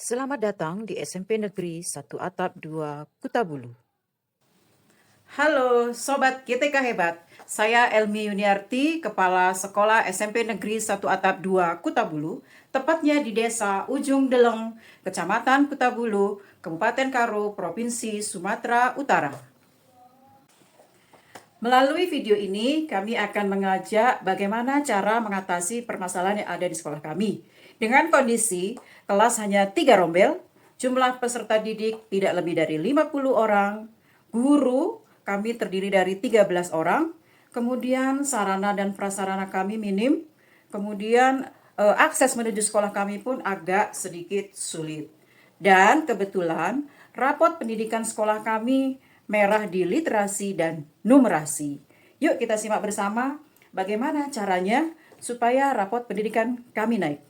Selamat datang di SMP Negeri 1 Atap 2 Kutabulu. Halo Sobat GTK Hebat, saya Elmi Yuniarti, Kepala Sekolah SMP Negeri 1 Atap 2 Kutabulu, tepatnya di Desa Ujung Deleng, Kecamatan Kutabulu, Kabupaten Karo, Provinsi Sumatera Utara. Melalui video ini, kami akan mengajak bagaimana cara mengatasi permasalahan yang ada di sekolah kami. Dengan kondisi kelas hanya 3 rombel, jumlah peserta didik tidak lebih dari 50 orang, guru kami terdiri dari 13 orang, kemudian sarana dan prasarana kami minim, kemudian akses menuju sekolah kami pun agak sedikit sulit. Dan kebetulan rapot pendidikan sekolah kami merah di literasi dan numerasi. Yuk kita simak bersama bagaimana caranya supaya rapot pendidikan kami naik.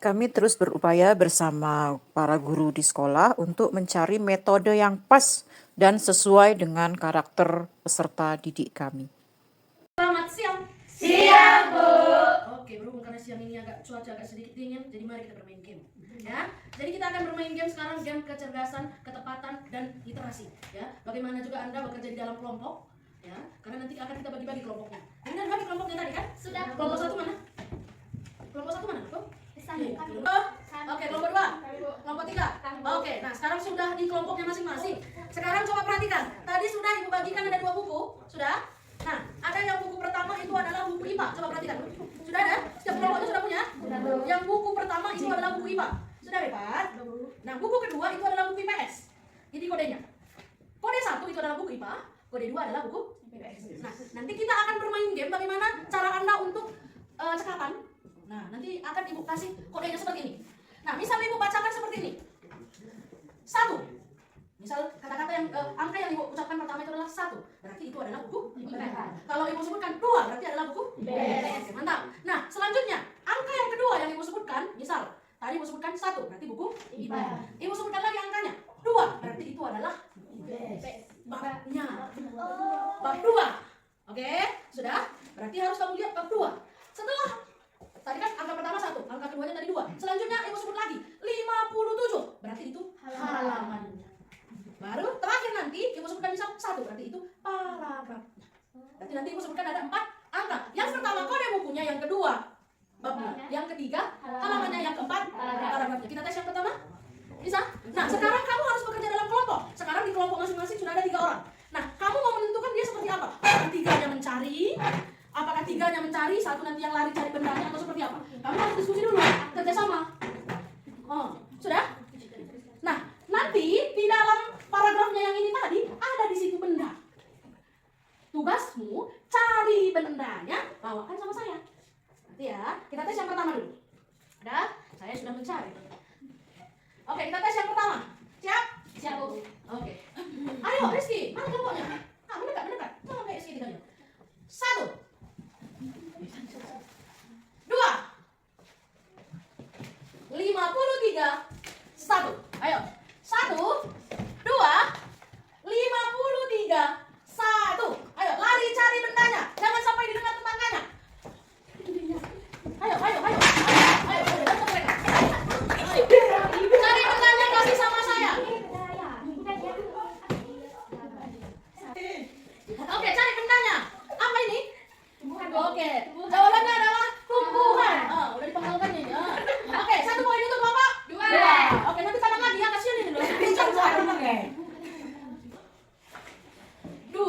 Kami terus berupaya bersama para guru di sekolah untuk mencari metode yang pas dan sesuai dengan karakter peserta didik kami. Selamat siang. Siang, Bu. Oke, berhubung karena siang ini cuaca agak sedikit dingin, jadi mari kita bermain game. Ya, jadi kita akan bermain game sekarang, game kecerdasan, ketepatan, dan literasi. Ya, bagaimana juga Anda bekerja di dalam kelompok. Ya, karena nanti akan kita bagi-bagi kelompoknya. Ini kan bagi kelompoknya tadi kan? Sudah. Kelompok satu mana? Kelompok satu mana? Tuh. Oke, kelompok dua. Kelompok tiga. Oke, nah sekarang sudah di kelompoknya masing-masing. Sekarang coba perhatikan. Tadi sudah Ibu bagikan ada 2 buku. Sudah? Nah, ada yang buku pertama itu adalah buku IPA. Coba perhatikan. Sudah ada? Setiap kelompoknya sudah punya? Yang buku pertama itu adalah buku IPA. Sudah dapat? Nah, buku kedua itu adalah buku IPS. Jadi kodenya. Kode 1 itu adalah buku IPA. Kode 2 adalah buku IPS. Nah, nanti kita akan bermain game bagaimana cara Anda untuk cekatan. Nah, nanti akan Ibu kasih kodenya seperti ini. Nah, misalnya Ibu bacakan seperti ini. 1. Misal kata-kata yang angka yang Ibu ucapkan pertama itu adalah 1. Berarti itu adalah buku IPA. Kalau Ibu sebutkan 2, berarti adalah buku IPS. Mantap. Nah, selanjutnya, angka yang kedua yang Ibu sebutkan, misal tadi Ibu sebutkan 1, berarti buku IPA. Ibu sebutkan lagi angkanya 2, berarti itu adalah babnya. Bab 2. Oke, sudah? Berarti harus kamu lihat bab 2. Setelah tadi kan angka pertama 1, angka keduanya tadi 2. Selanjutnya Ibu sebut lagi 57. Berarti itu halamannya. Baru terakhir nanti Ibu sebutkan misal 1, berarti itu paragrafnya. Berarti nanti Ibu sebutkan ada 4 angka. Yang pertama kode bukunya, yang kedua babnya, yang ketiga halamannya, yang keempat paragrafnya. Kita tes yang pertama. Bisa? Nah, sekarang kamu harus bekerja dalam kelompok. Sekarang di kelompok masing-masing sudah ada 3 orang. Nah, kamu mau menentukan dia seperti apa? Apakah tiganya mencari? Apakah tiganya mencari, satu nanti yang lari cari bendanya, atau seperti apa? Kamu harus diskusi dulu, kerjasama. Ada? Saya sudah mencari. Oke, kita tes yang pertama. Siap? Siap, Bu. Oke. Ayo, Rizky, mana kelompoknya? Ah, mendekat, mendekat. Jangan kayak sini tadi. 1, 2, 53, 1. Ayo. 1, 2, 53, 1. Ayo, lari cari bendanya. Jangan sampai didengar tetangganya. Ayo, ayo, ayo. Ayo, ayo, datang mereka. Ayo. Cari bendanya, kasih sama saya. Oke, cari bendanya. Apa ini? Oke, jawabannya adalah tumbuhan. Udah dipanggalkan ini. Oke, 1 poin untuk Bapak. 2. Oke, nanti kanan lagi ya, kasihan ini loh. Bincang saya. 2,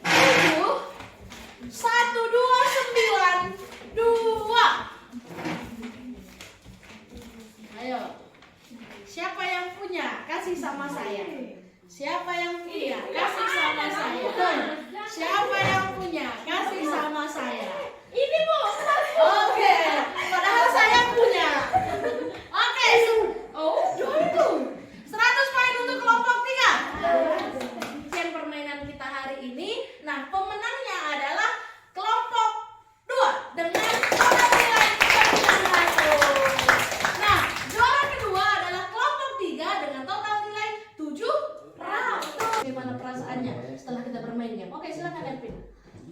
7, 1, 2, 9, 2. Ayo. Siapa yang punya? Kasih sama saya. Siapa yang punya? Kasih sama saya. Siapa yang punya? Kasih sama saya. Ini, Bu. Oke. Padahal saya punya. Oke. Oh, 100 poin untuk kelompok 3. Sekian permainan kita hari ini. Nah, pemenangnya adalah kelompok 2 dengan total nilai 91. Nah, juara kedua adalah kelompok 3 dengan total nilai 700. Bagaimana perasaannya setelah kita bermain game? Oke, silakan Ervin.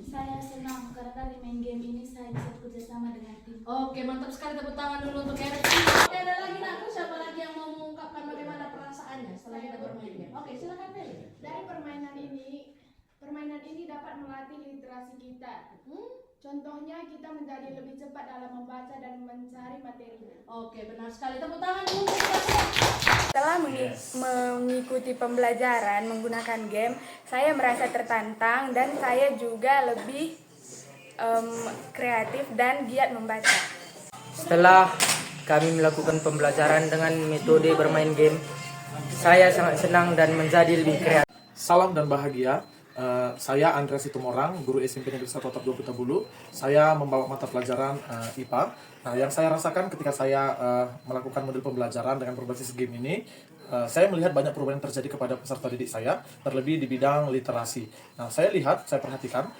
Saya senang karena di main game ini saya bisa bekerjasama dengan tim. Oke, mantap sekali, tepuk tangan dulu untuk Ervin. Oke, ada lagi Naku, siapa lagi yang mau mengungkapkan bagaimana perasaannya setelah kita bermain game? Oke, silakan Feli. Dari permainan ini dapat melatih literasi kita. Contohnya kita menjadi lebih cepat dalam membaca dan mencari materinya. Oke, benar sekali. Tepuk tangan dulu untuk kita. Setelah mengikuti pembelajaran menggunakan game, saya merasa tertantang dan saya juga lebih kreatif dan giat membaca. Setelah kami melakukan pembelajaran dengan metode bermain game, saya sangat senang dan menjadi lebih kreatif. Salam dan bahagia. Saya Andreas Situmorang, guru SMP Negeri 1 Atap 2 Kutabulu. Saya membawa mata pelajaran IPA. Nah, yang saya rasakan ketika saya melakukan model pembelajaran dengan berbasis game ini, saya melihat banyak perubahan yang terjadi kepada peserta didik saya, terlebih di bidang literasi. Nah, saya perhatikan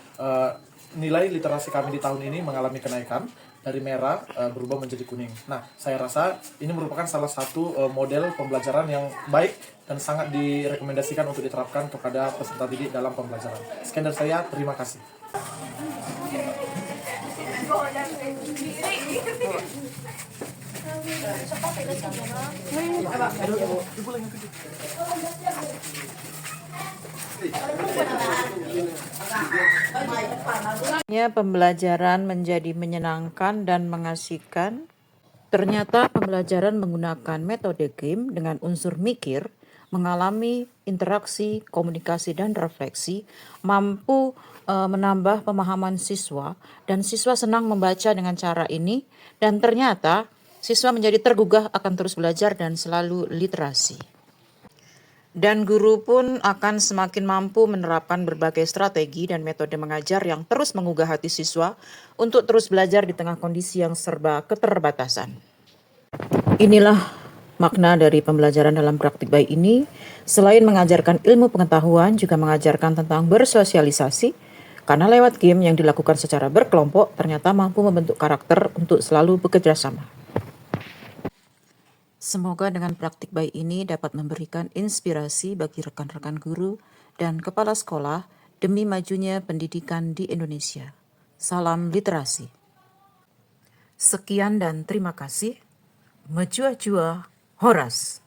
nilai literasi kami di tahun ini mengalami kenaikan dari merah berubah menjadi kuning. Nah, saya rasa ini merupakan salah satu model pembelajaran yang baik dan sangat direkomendasikan untuk diterapkan kepada peserta didik dalam pembelajaran. Sekian dari saya, terima kasih. Pembelajaran menjadi menyenangkan dan mengasihkan. Ternyata pembelajaran menggunakan metode game dengan unsur mikir, mengalami interaksi, komunikasi, dan refleksi, mampu menambah pemahaman siswa, dan siswa senang membaca dengan cara ini, dan ternyata siswa menjadi tergugah akan terus belajar dan selalu literasi. Dan guru pun akan semakin mampu menerapkan berbagai strategi dan metode mengajar yang terus menggugah hati siswa untuk terus belajar di tengah kondisi yang serba keterbatasan. Inilah makna dari pembelajaran dalam praktik baik ini. Selain mengajarkan ilmu pengetahuan, juga mengajarkan tentang bersosialisasi, karena lewat game yang dilakukan secara berkelompok ternyata mampu membentuk karakter untuk selalu bekerja sama. Semoga dengan praktik baik ini dapat memberikan inspirasi bagi rekan-rekan guru dan kepala sekolah demi majunya pendidikan di Indonesia. Salam literasi. Sekian dan terima kasih. Mejua-jua Horas.